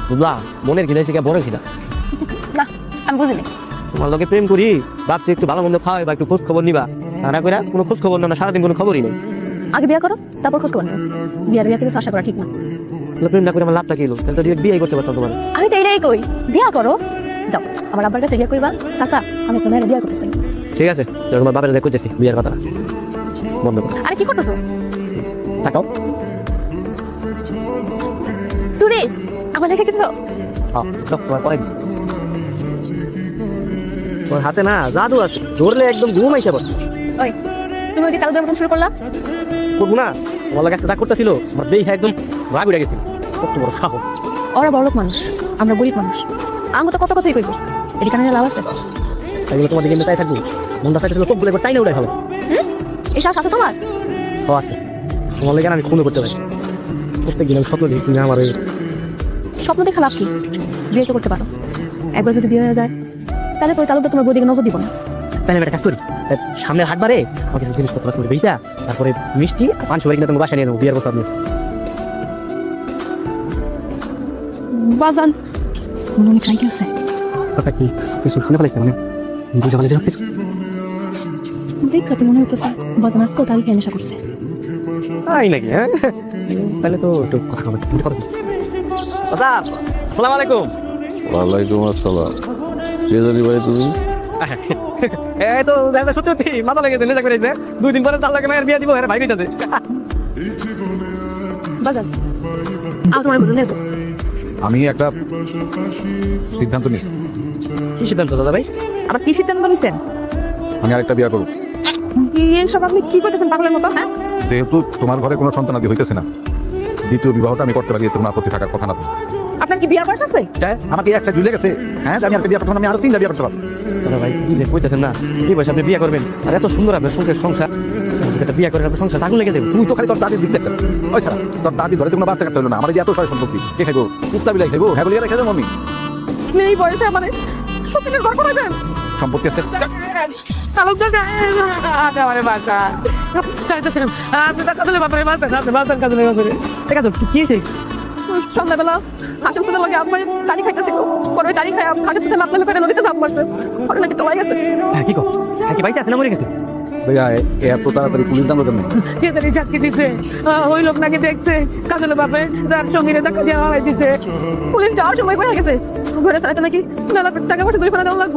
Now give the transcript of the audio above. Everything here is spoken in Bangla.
বুঝলা মনের খিদা এসে বড় খিদা। না আমি বুঝিনি। তোমার লোকে প্রেম করি ভাবছি একটু ভালো মন্দ খাওয়াই বা একটু খোঁজ খবর নিবা, তা না করে কোনো খোঁজ খবর না, সারাদিন কোনো খবরই নেই। আগে বিয়ে করো তারপর খোঁজ খবর নিও। বিয়ে থেকে আশা করা ঠিক না। প্রেম না করে আমার লাভটা কি হলো? তাহলে তো বিয়ে করতে পারতাম তোমার। আমি তো এইটাই কই, বিয়ে করো। যাও আমার আব্বার কাছে বিয়ে করবা। চাচা আমি তোমার বিয়ে করতেছি। ঠিক আছে, তোমার বাবার কাছে করতেছি বিয়ের কথা বন্ধ করো। আরে কি করতেছো? থাকাও চুরি আমার লেখা কিছু তোমার পরে তোর হাতে না জাদু আছে, ধরলে একদম ঘুম আইসা পড়ে। ওই তুমি ওই কাগজের মতন শুরু করলা। করবো না, তোমার কাছে যা করতেছিল আমার দেহ একদম রাগ উঠে গেছিল। কত বড় সাহস! ওরা বড়লোক মানুষ, আমরা গরিব মানুষ। আমি তো কত কথাই কইব, এটি কানে লাভ আছে? এগুলো তোমার দিকে তাই থাকবো, মনটা চাইতেছিল সবগুলো একবার টাইনে উঠে খাবো। এই শ্বাস আছে তোমার? ও আছে, তোমার লেগে আমি খুনও করতে পারি। প্রত্যেক দিন আমি স্বপ্ন দেখি তুমি আমার ওই স্বপ্ন দেখে লাভ কি? বিয়ে তো করতে পারো। একবার যদি বিয়ে হয়ে যায় তাহলে তো ওই তালুকদার তোমার বইদিকে নজর দিব না। তাহলে আমি একটা কাজ করি, সামনের হাটবারে আমার কিছু জিনিসপত্র আছে বেচা, তারপরে মিষ্টি পান সবাই কিনা তোমার বাসায় নিয়ে যাবো বিয়ের প্রস্তাব নিয়ে। বাজান মনে অনেক রাইগে আছে। আচ্ছা কি কিছু শুনে ফেলেছে, মানে বুঝে ফেলেছে সব কিছু? দেখা তো মনে হইতেছে বাজান আজকেও তাই নেশা করছে। তাই নাকি? হ্যাঁ, তাহলে তো একটু কথা বলতে আচ্ছা। আসসালামু আলাইকুম। ওয়ালাইকুম আসসালাম। কে জানি ভাই তুমি? এই তো দেখা সত্যি সত্যি মাথা লেগেছে, নেশা করেছে। 2 দিন পরে 4 লাখ মায়ের বিয়ে দিব, এর ভাই কইতাছে। বাজান আর তোমার ঘুরে নেছো। আমি একটা সিদ্ধান্ত নিয়েছি। কি সিদ্ধান্ত দাদা ভাই? আবার কি সিদ্ধান্ত নিছেন? আমি আরেকটা বিয়ে করব। এইসব আপনি কি করতেছেন পাগলের মতো? হ্যাঁ, যেহেতু তোমার ঘরে কোনো সন্তানাদি হইতেছে না, দ্বিতীয় বিবাহটা আমি করতে পারি, তোমার আপত্তি থাকার কথা না। আপনার কি বিয়ার বয়স আছে? আমাকে একটা ঝুলে গেছে। হ্যাঁ, আমি একটা বিয়ে করতে, আমি আরো 3টা বিয়ে করতে পারবো। দাদা ভাই কি যে কইতেছেন না, এই বয়সে আপনি বিয়ে করবেন, আর এত সুন্দর আপনার সংসার, একটা বিয়ে করে আপনার সংসার আগুন লেগে যাবে। তুই তো খালি তোর দাদির দিক দেখতে, ওই ছাড়া তোর দাদি ধরে কোনো বাচ্চা কাটতে হলো না। আমার যে এত সয় সম্পত্তি কে খাইবো? কুত্তা বিলাই খাইবো? হ্যাঁ বলিয়া রেখে দেবো আমি। আপনি এই বয়সে মানে সত্যিনের ঘর করাবেন? সম্পত্তি আছে। তালুকদার আমারে বাঁচা চাইতেছিলাম আপনি টাকা দিলে বাপরে বাঁচেন, আপনি বাঁচেন কাজে বাপরে। ঠিক আছে, কি হয়েছে? সন্ধ্যাবেলা হাসিম সাথে লাগে আব্বাই টালি খাইতেছিল। পরে টালি খাই হাসিম সাথে মাপলে করে নদীতে ঝাঁপ মারছে। পরে নাকি তোলাই গেছে। হ্যাঁ কি কো? হ্যাঁ কি পাইছে আছে না মরে গেছে? ভাইয়া এত তাড়াতাড়ি পুলিশ দাম কেন? কে জানি সাক্ষী দিছে, ওই লোক নাকি দেখছে কাজলে বাপে তার সঙ্গীরে টাকা দেওয়া হয় দিছে। পুলিশ যাওয়ার সময় হয়ে গেছে ঘরে চালাতে নাকি টাকা পয়সা জরিমানা দেওয়া লাগবে।